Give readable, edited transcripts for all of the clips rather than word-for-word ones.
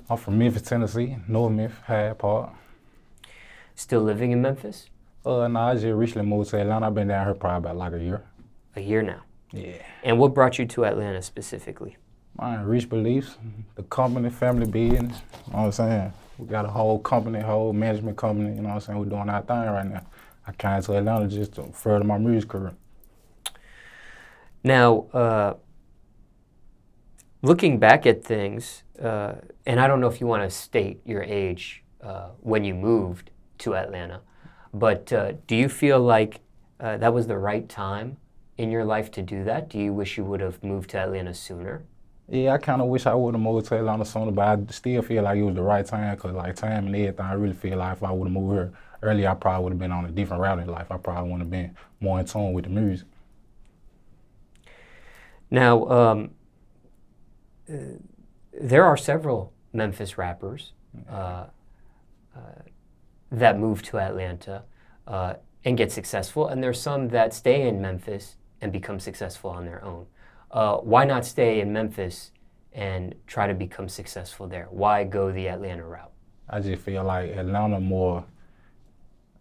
I'm from Memphis, Tennessee, North Memphis, Hyde Park. Still living in Memphis? No, I just recently moved to Atlanta. I've been down here probably about like a year. A year now. Yeah. And what brought you to Atlanta specifically? My rich beliefs, the company, family business, you know what I'm saying? We got a whole company, whole management company, you know what I'm saying? We're doing our thing right now. I came to Atlanta just to further my music career. Now, looking back at things, and I don't know if you want to state your age when you moved to Atlanta, but do you feel like that was the right time in your life to do that? Do you wish you would have moved to Atlanta sooner? Yeah, I kind of wish I would have moved to Atlanta sooner, but I still feel like it was the right time because, like, time and everything, I really feel like if I would have moved here earlier, I probably would have been on a different route in life. I probably would have been more in tune with the music. Now, there are several Memphis rappers that move to Atlanta and get successful, and there's some that stay in Memphis and become successful on their own. Why not stay in Memphis and try to become successful there? Why go the Atlanta route? I just feel like Atlanta more,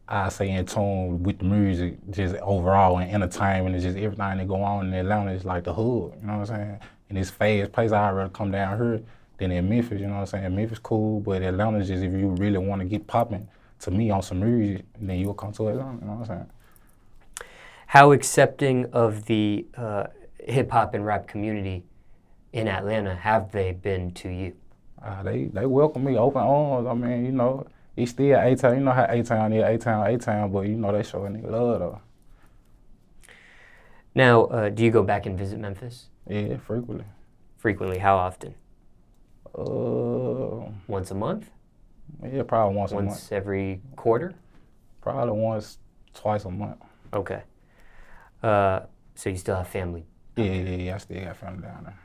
I say, in tune with the music, just overall, and entertainment, and just everything that go on in Atlanta is like the hood, you know what I'm saying? And it's fast place, I'd rather come down here than in Memphis, you know what I'm saying? Memphis cool, but Atlanta just, if you really want to get popping, to me, on some music, then you'll come to Atlanta, you know what I'm saying? How accepting of the hip-hop and rap community in Atlanta have they been to you? They welcome me open arms. I mean, you know, it's still A-Town. You know how A-Town is, A-Town, but you know they show a nigga love though. Now, do you go back and visit Memphis? Yeah, frequently. Frequently, how often? Uh, Once a month? Yeah, probably once a month. Once every quarter? Probably once, twice a month. Okay. So you still have family? Yeah, I still got family down there.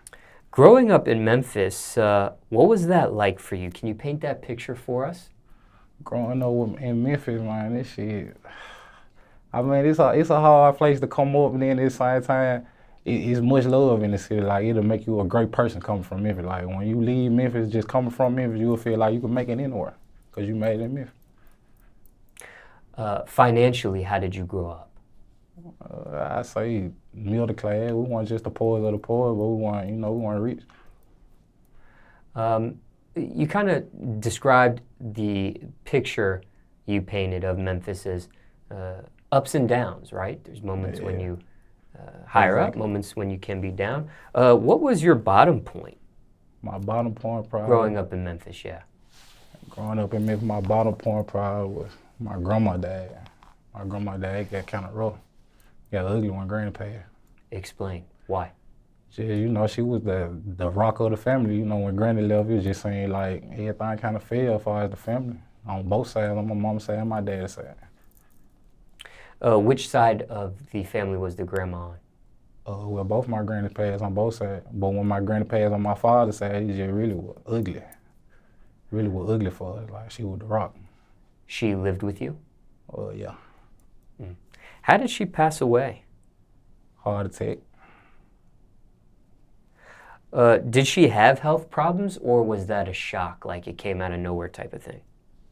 Growing up in Memphis, what was that like for you? Can you paint that picture for us? Growing up in Memphis, man, this shit, I mean, it's a hard place to come up, and then at the same time, it's much love in the city. Like, it'll make you a great person coming from Memphis. Like, when you leave Memphis, just coming from Memphis, you'll feel like you can make it anywhere because you made it in Memphis. Financially, how did you grow up? I say middle class. We weren't just the poorest of the poor, but we weren't rich. You kind of described the picture you painted of Memphis as ups and downs, right? There's moments when you higher up, moments when you can be down. What was your bottom point? My bottom point probably. Growing up in Memphis, yeah. Growing up in Memphis, my bottom point probably was my grandma died. My grandma died got kind of rough. Got ugly when Granny passed. Explain. Why? You know, she was the rock of the family. You know, when Granny left, it was just saying like everything kind of fell as far as the family. On both sides, on my mom's side and my dad's side. Which side of the family was the grandma on? Well, both my grannies passed on both sides. But when my granny passed on my father's side, it just really was ugly. Really was ugly for us. Like, she was the rock. She lived with you? Yeah. Mm. How did she pass away? Heart attack. Did she have health problems, or was that a shock, like it came out of nowhere type of thing?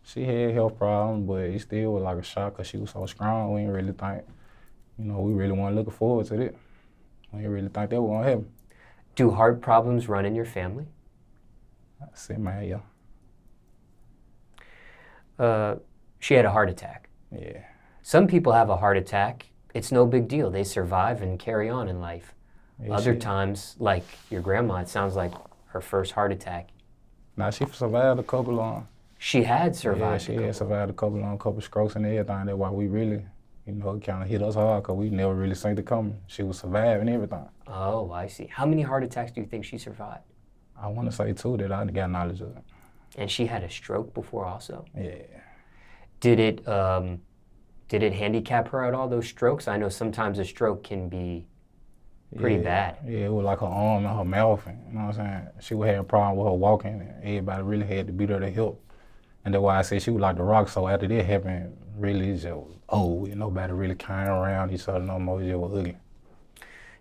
She had health problems, but it still was like a shock because she was so strong. We didn't really think, we really weren't looking forward to it. We didn't really think that was going to happen. Do heart problems run in your family? I said, man, yeah. She had a heart attack. Yeah. Some people have a heart attack. It's no big deal. They survive and carry on in life. Yeah, Other times, like your grandma, it sounds like her first heart attack. Nah, she survived a couple of. She had survived. Yeah, she had survived a couple strokes and everything. That's why we really, it kind of hit us hard because we never really seen it coming. She was surviving everything. Oh, I see. How many heart attacks do you think she survived? I want to say 2 that I got knowledge of. And she had a stroke before also? Yeah. Did it handicap her at all, those strokes? I know sometimes a stroke can be pretty bad. Yeah, it was like her arm and her mouth, and, you know what I'm saying? She would have a problem with her walking, and everybody really had to beat her to help. And that's why I said she was like the rock, so after that happened, really, it just was old. Nobody really came around each other no more, it just was ugly.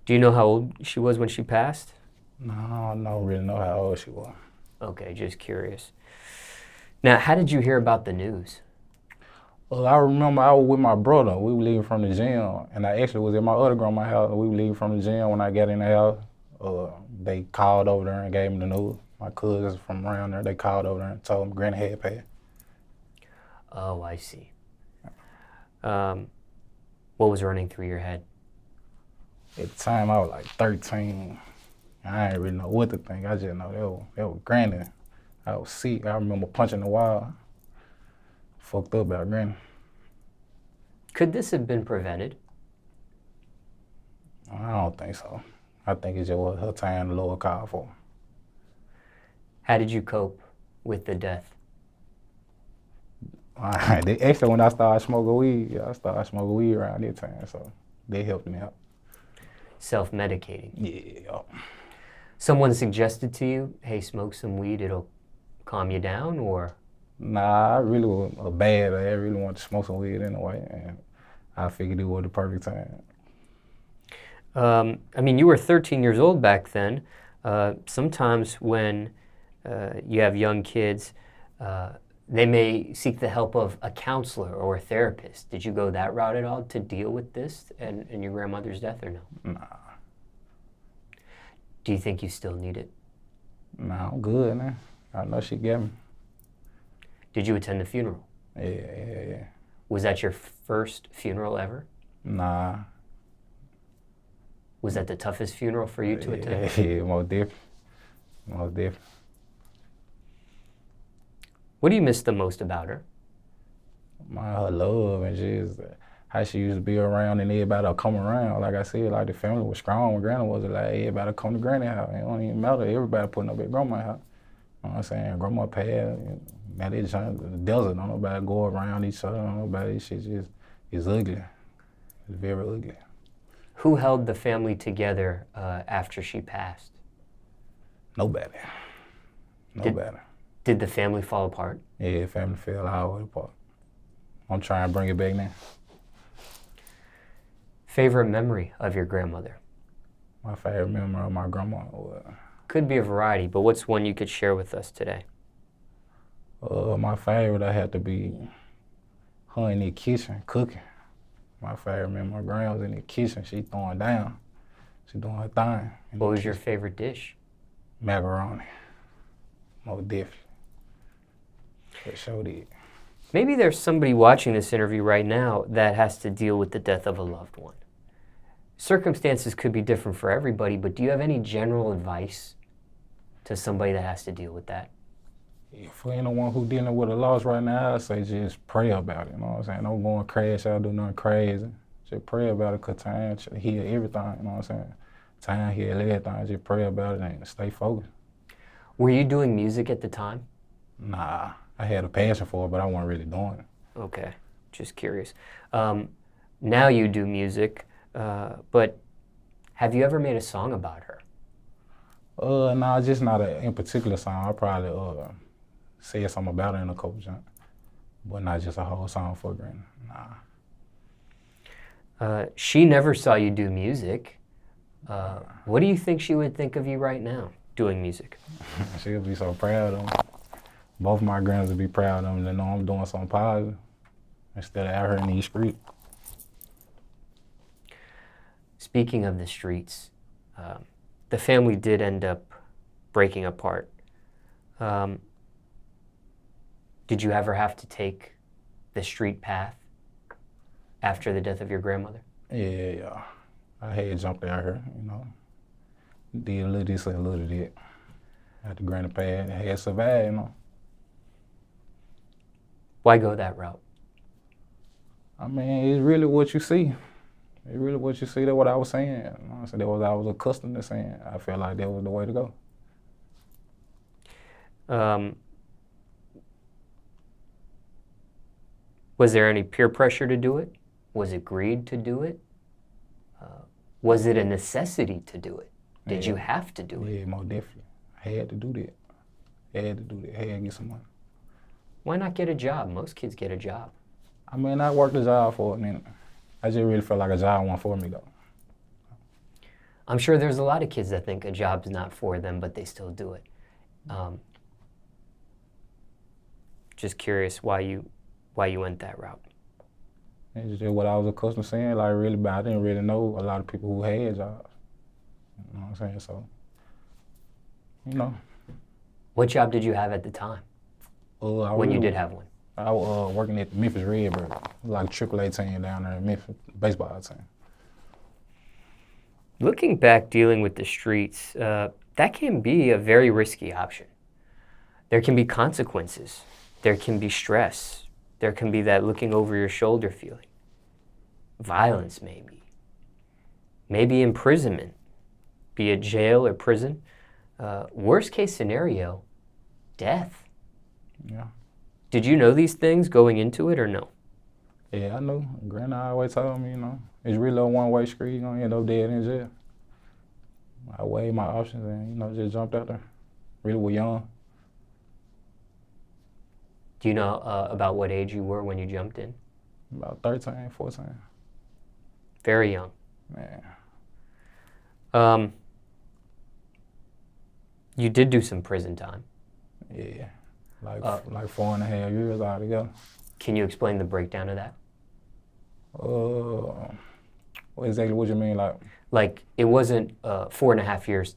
Do you know how old she was when she passed? No, I don't really know how old she was. Okay, just curious. Now, how did you hear about the news? Well, I remember I was with my brother. We were leaving from the gym, and I actually was at my other grandma's house. We were leaving from the gym. When I got in the house, they called over there and gave me the news. My cousins from around there, they called over there and told me Granny had passed. Oh, I see. What was running through your head? At the time, I was like 13. I didn't really know what to think. I just know that was Granny. I was sick. I remember punching the wall. Fucked up about Granny. Could this have been prevented? I don't think so. I think it just was her time the Lord called for. How did you cope with the death? Actually, when I started smoking weed, I started smoking weed around that time, so they helped me out. Self-medicating? Yeah. Someone suggested to you, hey, smoke some weed, it'll calm you down, or? Nah, I really was a bad. I really wanted to smoke some weed anyway, and I figured it was the perfect time. I mean, you were 13 years old back then. Sometimes when you have young kids, they may seek the help of a counselor or a therapist. Did you go that route at all to deal with this and your grandmother's death, or no? Nah. Do you think you still need it? Nah, I'm good, man. I know she got me. Did you attend the funeral? Yeah. Was that your first funeral ever? Nah. Was that the toughest funeral for you to attend? Yeah, most definitely. Most definitely. What do you miss the most about her? Her love and just how she used to be around and everybody would come around. Like I said, like the family was strong when Granny was like everybody would come to Granny house. It don't even matter. Everybody putting up at Grandma's house. You know what I'm saying? Grandma passed. Now they just the desert. Don't nobody go around each other. Don't nobody. Shit just is ugly. It's very ugly. Who held the family together after she passed? Nobody. Did the family fall apart? Yeah, family fell all the way apart. I'm trying to bring it back now. Favorite memory of your grandmother? My favorite memory of my grandma was... Could be a variety, but what's one you could share with us today? My favorite, I had to be her in the kitchen cooking. My favorite memory, my grandma was in the kitchen. She throwing down. She doing her thing. What was your favorite dish? Mackaroni. Most definitely. For sure did. Maybe there's somebody watching this interview right now that has to deal with the death of a loved one. Circumstances could be different for everybody, but do you have any general advice to somebody that has to deal with that? For anyone who's dealing with a loss right now, I say just pray about it, you know what I'm saying? Don't go and crash out, do nothing crazy. Just pray about it, because time heal everything, you know what I'm saying? Time heal everything, just pray about it and stay focused. Were you doing music at the time? Nah, I had a passion for it, but I wasn't really doing it. Okay, just curious. Now you do music, but have you ever made a song about her? Nah, just not in particular song. I probably said something about her in a couple junk, but not just a whole song for Granny. Nah. She never saw you do music. What do you think she would think of you right now, doing music? She'll be so proud of me. Both of my grands would be proud of me to know I'm doing something positive instead of out here in these streets. Speaking of the streets, the family did end up breaking apart. Did you ever have to take the street path after the death of your grandmother? Yeah. I had jumped out here, you know. Did a little this and a little that. After Granny passed, I had survived, you know. Why go that route? I mean, it's really what you see. It's really what you see. That's what I was saying. You know, so that was I was accustomed to saying. I felt like that was the way to go. Was there any peer pressure to do it? Was it greed to do it? Was it a necessity to do it? Did you have to do it? Yeah, most definitely. I had to do that. Had to get some money. Why not get a job? Most kids get a job. I mean, I worked a job for it, man. I just really felt like a job wasn't for me, though. I'm sure there's a lot of kids that think a job's not for them, but they still do it. Just curious why you went that route. It's just what I was accustomed to seeing. Like really, but I didn't really know a lot of people who had jobs. You know what I'm saying? So, you know. What job did you have at the time when you did have one? I was working at the Memphis Redbird, like AAA team down there in Memphis, baseball team. Looking back, dealing with the streets, that can be a very risky option. There can be consequences. There can be stress. There can be that looking over your shoulder feeling. Violence, maybe. Maybe imprisonment, be it jail or prison. Worst case scenario, death. Yeah. Did you know these things going into it or no? Yeah, I knew. Granny always told me, you know, it's really a one-way street. You're gonna end up dead in jail. I weighed my options and, you know, just jumped out there. Really was young. Do you know about what age you were when you jumped in? About 13, 14. Very young. Man. You did do some prison time. Yeah. Like 4.5 years altogether. Can you explain the breakdown of that? What exactly what you mean? Like it wasn't 4.5 years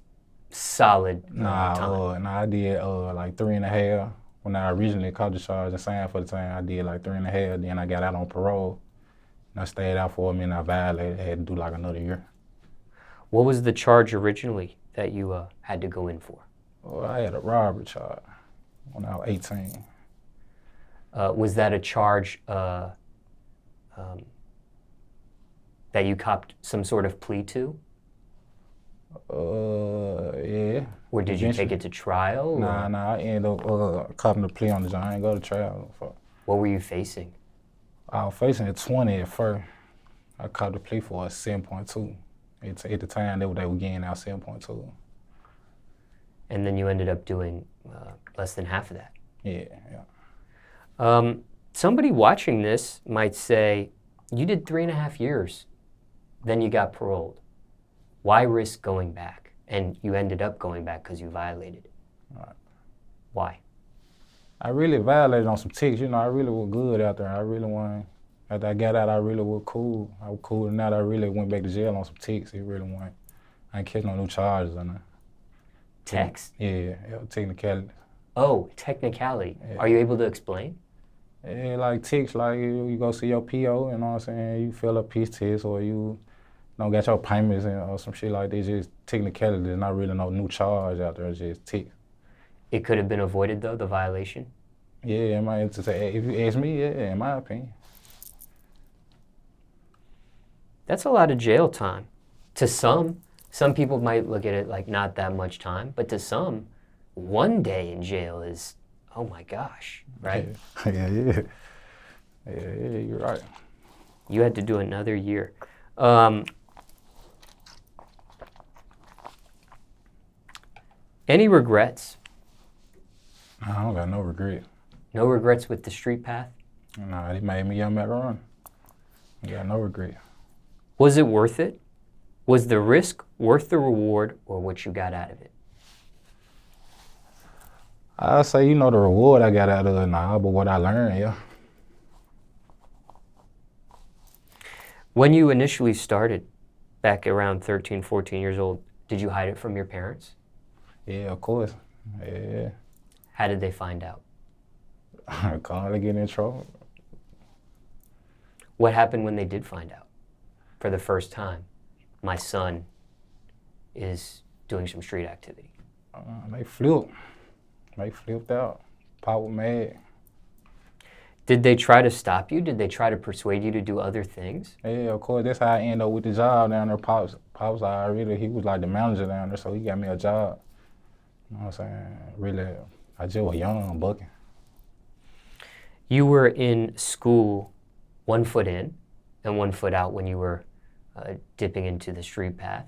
solid time. Nah, I did like 3.5. When I originally caught the charge and signed for the time, I did like 3.5. Then I got out on parole. And I stayed out for a minute. I violated. I had to do like another year. What was the charge originally that you had to go in for? I had a robbery charge when I was 18. Was that a charge that you copped some sort of plea to? Yeah. Or did you take it to trial? Nah, I ended up copping the plea on the joint. I ain't go to trial. What were you facing? I was facing a 20 at first. I copped the plea for a 7.2. At the time, they were getting out 7.2. And then you ended up doing less than half of that. Yeah. Somebody watching this might say, you did 3.5 years, then you got paroled. Why risk going back? And you ended up going back because you violated it. Right. Why? I really violated on some ticks. You know, I really was good out there. I really wasn't. After I got out, I really was cool. I was cool, and now I really went back to jail on some ticks. It really wasn't. I ain't catch no new charges or nothing. Text? Yeah, technicality. Oh, technicality. Yeah. Are you able to explain? Yeah, like ticks, like you go see your PO, you know what I'm saying? You fill up piece test or you don't got your payments or some shit like that. Just technicality. There's not really no new charge out there. It's just ticks. It could have been avoided though, the violation? Yeah, if you ask me, yeah, in my opinion. That's a lot of jail time. To some people might look at it like not that much time, but to some, 1 day in jail is, oh my gosh, right? Yeah, you're right. You had to do another year. Any regrets? I don't got no regret. No regrets with the street path? Nah, it made me young Mackaroni. I got no regret. Was it worth it? Was the risk worth the reward or what you got out of it? I say, the reward I got out of it, nah, but what I learned, yeah. When you initially started, back around 13, 14 years old, did you hide it from your parents? Yeah, of course. Yeah. How did they find out? Constantly getting in trouble. What happened when they did find out? For the first time, my son is doing some street activity. They flipped. They flipped out. Pop was mad. Did they try to stop you? Did they try to persuade you to do other things? Yeah, of course. That's how I ended up with the job down there. Pops he was like the manager down there, so he got me a job. You know what I'm saying? Really, I just was young, bucking. You were in school 1 foot in and 1 foot out when you were dipping into the street path.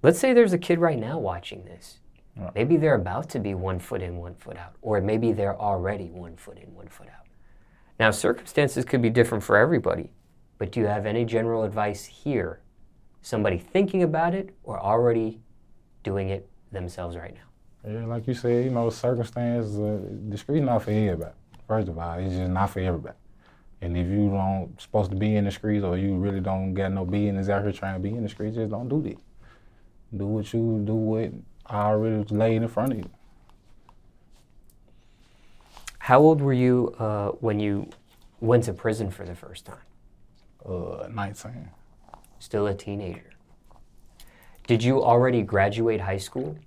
Let's say there's a kid right now watching this. Right. Maybe they're about to be 1 foot in, 1 foot out, or maybe they're already 1 foot in, 1 foot out. Now, circumstances could be different for everybody, but do you have any general advice here? Somebody thinking about it or already doing it themselves right now? Yeah, like you said, you know, circumstances, the street not for everybody. First of all, it's just not for everybody. And if you don't supposed to be in the streets or you really don't got no business out here trying to be in the streets, just don't do that. Do what already was laid in front of you. How old were you when you went to prison for the first time? 19. Still a teenager. Did you already graduate high school?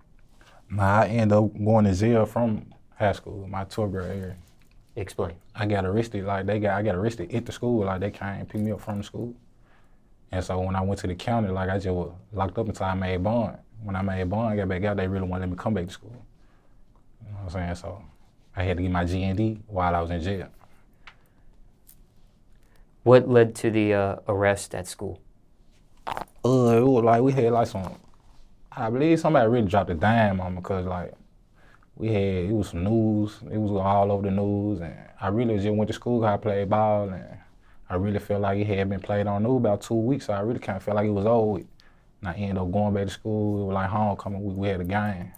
Nah, I ended up going to jail from high school, my 12th grade year. Explain. I got arrested, I got arrested at the school, like they came and picked me up from the school. And so when I went to the county, like I just was locked up until I made bond. When I made bond, I got back out, they really wanted me to come back to school. You know what I'm saying? So I had to get my g.e.d. while I was in jail. What led to the arrest at school? It was like, we had like some, I believe somebody really dropped a dime on me because like, it was some news, it was all over the news, and I really just went to school, I played ball, and I really felt like it had been played on news about 2 weeks, so I really kind of felt like it was over with. And I ended up going back to school, it was like homecoming, we had a game.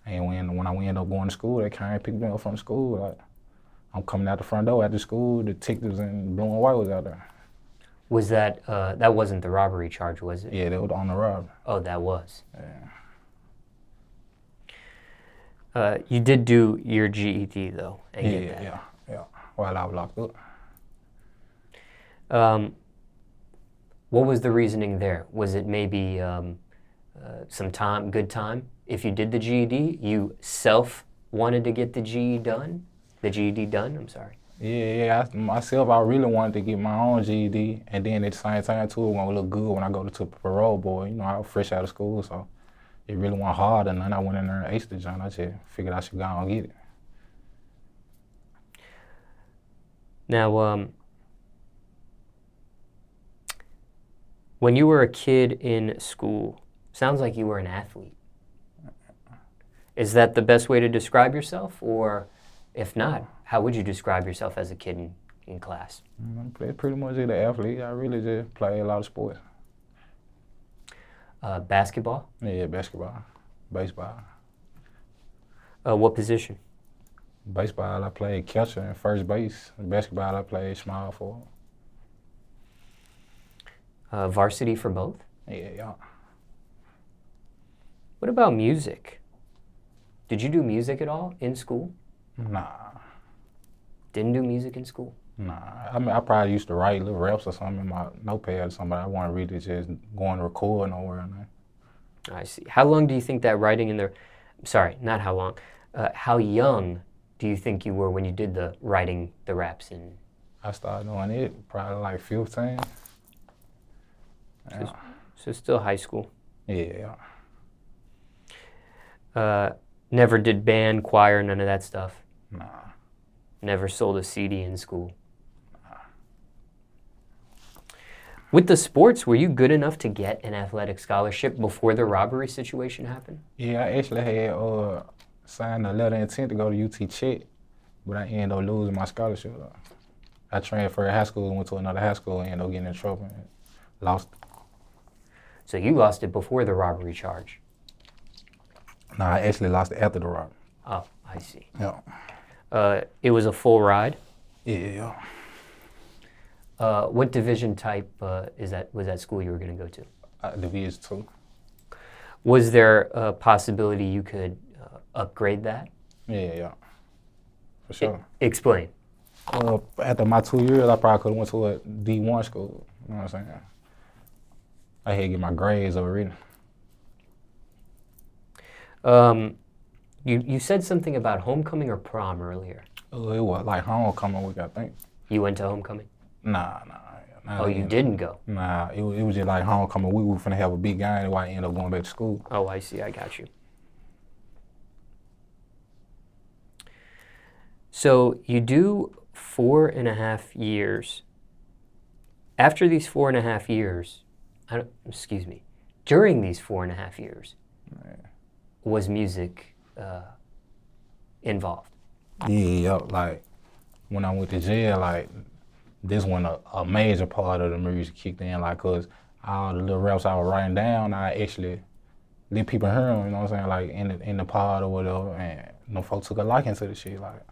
And when I ended up going to school, they kind of picked me up from school. Like, I'm coming out the front door after school, detectives in blue and white was out there. Was that, that wasn't the robbery charge, was it? Yeah, they was on the robbery. Oh, that was. Yeah. You did do your GED though, and get that. Yeah, while I was locked up. What was the reasoning there? Was it maybe some good time? If you did the GED, you wanted to get the GED done, I'm sorry. Yeah, myself, I really wanted to get my own GED, and then at the same time too, it won't look good when I go to parole board. You know, I was fresh out of school, so it really wasn't hard, and then I went in there and aced the joint. I just figured I should go and get it. Now, when you were a kid in school, sounds like you were an athlete. Is that the best way to describe yourself? Or if not, how would you describe yourself as a kid in class? I'm pretty much an athlete. I really just play a lot of sports. Basketball? Yeah, basketball, baseball. What position? Baseball, I played catcher and first base. Basketball, I played small forward. Varsity for both? Yeah. What about music? Did you do music at all in school? Nah. Didn't do music in school? Nah. I mean, I probably used to write little raps or something in my notepad or something, but I wasn't really just going to record nowhere. I see. How long do you think that writing in the, sorry, not how long, how young do you think you were when you did the writing the raps in? I started doing it probably like 15. Yeah. So still high school? Yeah. Never did band, choir, none of that stuff? Nah. Never sold a CD in school? Nah. With the sports, were you good enough to get an athletic scholarship before the robbery situation happened? Yeah, I actually had signed a letter of intent to go to UT Czech, but I ended up losing my scholarship. I transferred high school, went to another high school, and ended up getting in trouble and lost it. So you lost it before the robbery charge? No, I actually lost it after the robbery. Oh, I see. Yeah. It was a full ride? Yeah. What division type was that school you were going to go to? Division 2. Was there a possibility you could upgrade that? Yeah. For sure. Explain. After my 2 years, I probably could have went to a D1 school. You know what I'm saying? I had to get my grades already. You said something about homecoming or prom earlier. It was like homecoming week, I think. You went to homecoming? Nah. Oh, you didn't go? Nah, it was just like homecoming week. We were finna have a big game, why I ended up going back to school. Oh, I see. I got you. So you do 4.5 years. After these 4.5 years, during these 4.5 years, was music involved? Yeah, like when I went to jail, like this when a major part of the music kicked in, like cause all the little raps I was writing down, I actually let people hear them, you know what I'm saying, like in the pod or whatever, and you know, folks took a liking to the shit, like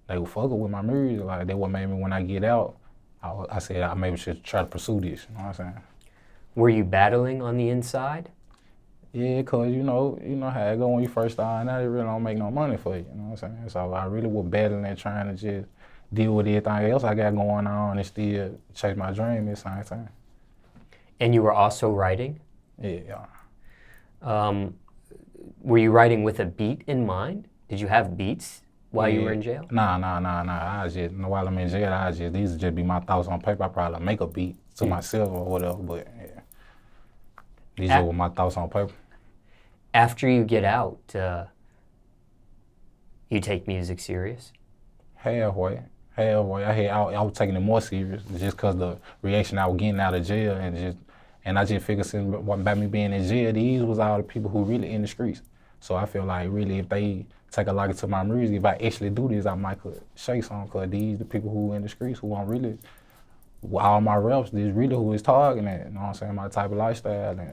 they were fucking with my music, like they what made me when I get out, I said I maybe should try to pursue this, you know what I'm saying. Were you battling on the inside? Yeah, cause you know how it go when you first start out, it really don't make no money for you, you know what I'm saying. So I really was battling and trying to just deal with everything else I got going on and still chase my dream at the same time. And you were also writing? Yeah. Were you writing with a beat in mind? Did you have beats while you were in jail? Nah. I just, while I'm in jail, these would just be my thoughts on paper. I probably make a beat to myself or whatever, but yeah. These are my thoughts on paper. After you get out, you take music serious? Halfway. I was taking it more serious just because the reaction I was getting out of jail and I just figured since by me being in jail, these was all the people who really in the streets. So I feel like really if they take a liking to my music, if I actually do this, I might could shake some, because these the people who in the streets who I'm really, all my reps, this really who is targeting it, you know what I'm saying, my type of lifestyle, and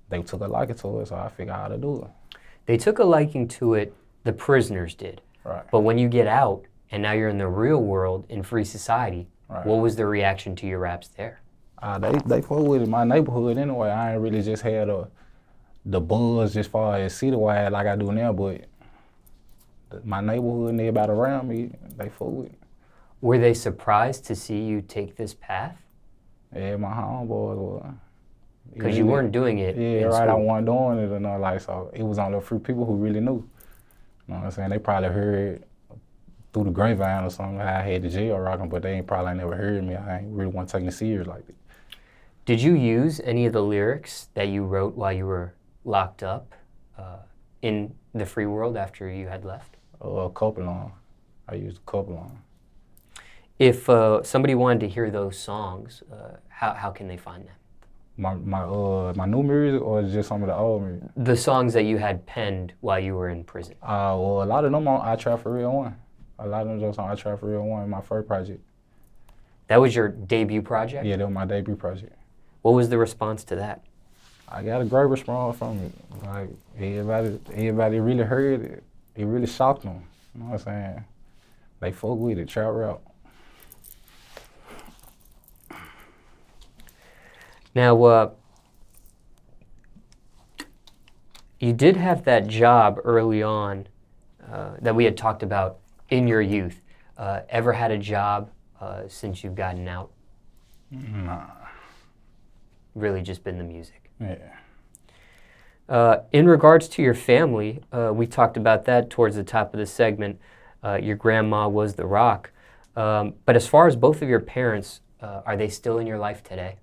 they took a liking to it, so I figured out how to do it. They took a liking to it, the prisoners did. Right. But when you get out, and now you're in the real world, in free society, right. What was the reaction to your raps there? They fuck with it. My neighborhood anyway. I ain't really just had the buzz as far as citywide like I do now, but my neighborhood and everybody around me, they fuck with it. Were they surprised to see you take this path? Yeah, my homeboys were. Because you weren't doing it. Yeah, right. I wasn't doing it or nothing, like, so it was only a few people who really knew. You know what I'm saying? They probably heard through the grapevine or something how I had the jail rocking, but they ain't probably never heard me. I ain't really want to take it serious like that. Did you use any of the lyrics that you wrote while you were locked up in the free world after you had left? A couple of them. I used a couple of them. If somebody wanted to hear those songs, how can they find them? My new music, or just some of the old music? The songs that you had penned while you were in prison. Well, a lot of them on I Try For Real 1. A lot of them just on I Try For Real 1, my first project. That was your debut project? Yeah, that was my debut project. What was the response to that? I got a great response from it. Like, everybody really heard it. It really shocked them. You know what I'm saying? They fuck with it, trap rap. Now, you did have that job early on that we had talked about in your youth. Ever had a job since you've gotten out? Nah. Really just been the music? Yeah. In regards to your family, we talked about that towards the top of the segment. Your grandma was the rock. But as far as both of your parents, are they still in your life today?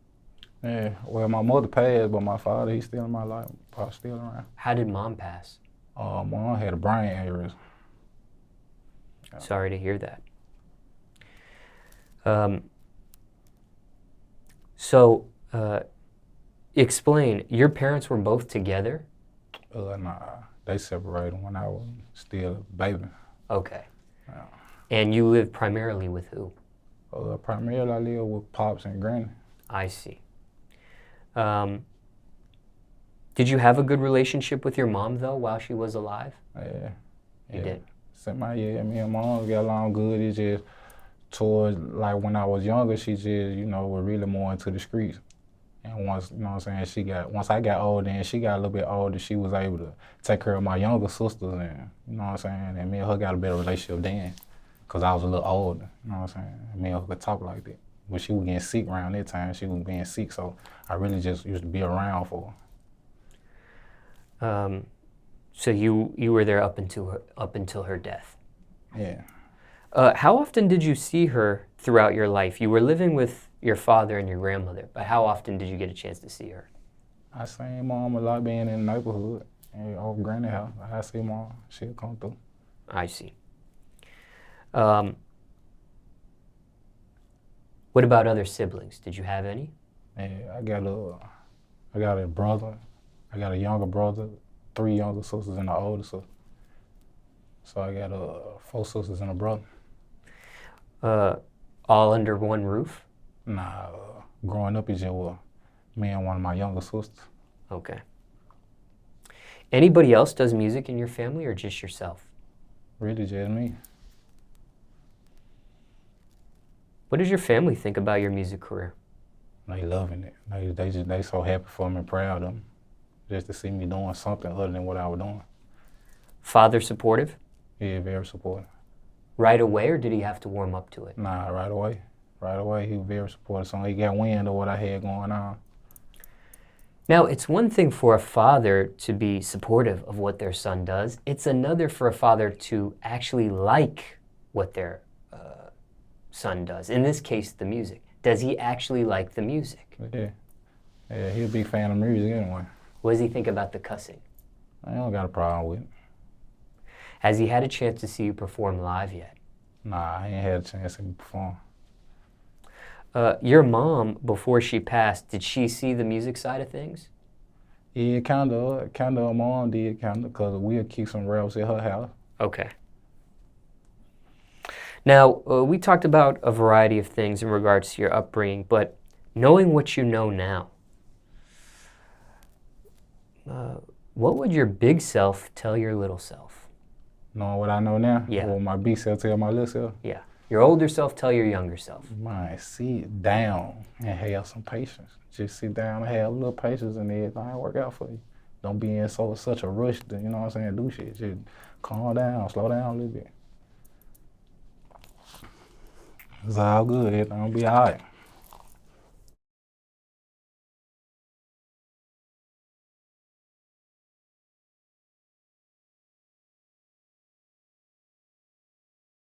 Yeah, well, my mother passed, but my father, he's still in my life, probably still around. How did mom pass? Mom had a brain aneurysm. Sorry to hear that. Explain, your parents were both together? Nah, they separated when I was still a baby. Okay. Yeah. And you lived primarily with who? Primarily I live with Pops and Granny. I see. Did you have a good relationship with your mom, though, while she was alive? Yeah. You did? Me and Mom got along good. It's just towards, like, when I was younger, she just, was really more into the streets. And once, once I got older and she got a little bit older, she was able to take care of my younger sisters, and, and me and her got a better relationship then, because I was a little older, and me and her could talk like that. But she was getting sick around that time. She was being sick, so I really just used to be around for her. So you were there up until her death. Yeah. How often did you see her throughout your life? You were living with your father and your grandmother, but how often did you get a chance to see her? I seen Mom a lot being in the neighborhood, and over Granny house. I see Mom. She'll come through. I see. What about other siblings? Did you have any? Yeah, I got a brother. I got a younger brother, 3 younger sisters, and an older sister. So I got 4 sisters and a brother. All under one roof? Nah, growing up, it just was me and one of my younger sisters. Okay. Anybody else does music in your family or just yourself? Really just me. What does your family think about your music career? They loving it. They so happy for me and proud of them. Just to see me doing something other than what I was doing. Father supportive? Yeah, very supportive. Right away, or did he have to warm up to it? Nah, right away. Right away, he was very supportive. So he got wind of what I had going on. Now, it's one thing for a father to be supportive of what their son does. It's another for a father to actually like what their son does. In this case, the music. Does he actually like the music? Yeah. Yeah, he a big fan of music anyway. What does he think about the cussing? I don't got a problem with it. Has he had a chance to see you perform live yet? Nah, I ain't had a chance to perform. Your mom, before she passed, did she see the music side of things? Yeah, kind of. Mom did, kind of, because we'll keep some raps at her house. Okay. Now, we talked about a variety of things in regards to your upbringing, but knowing what you know now, what would your big self tell your little self? Knowing what I know now? Yeah. Or my big self tell my little self? Yeah. Your older self tell your younger self. Man, sit down and have some patience. Just sit down and have a little patience and everything will work out for you. Don't be in such a rush to, you know what I'm saying, do shit. Just calm down, slow down a little bit. It's all good. Everything will be all right.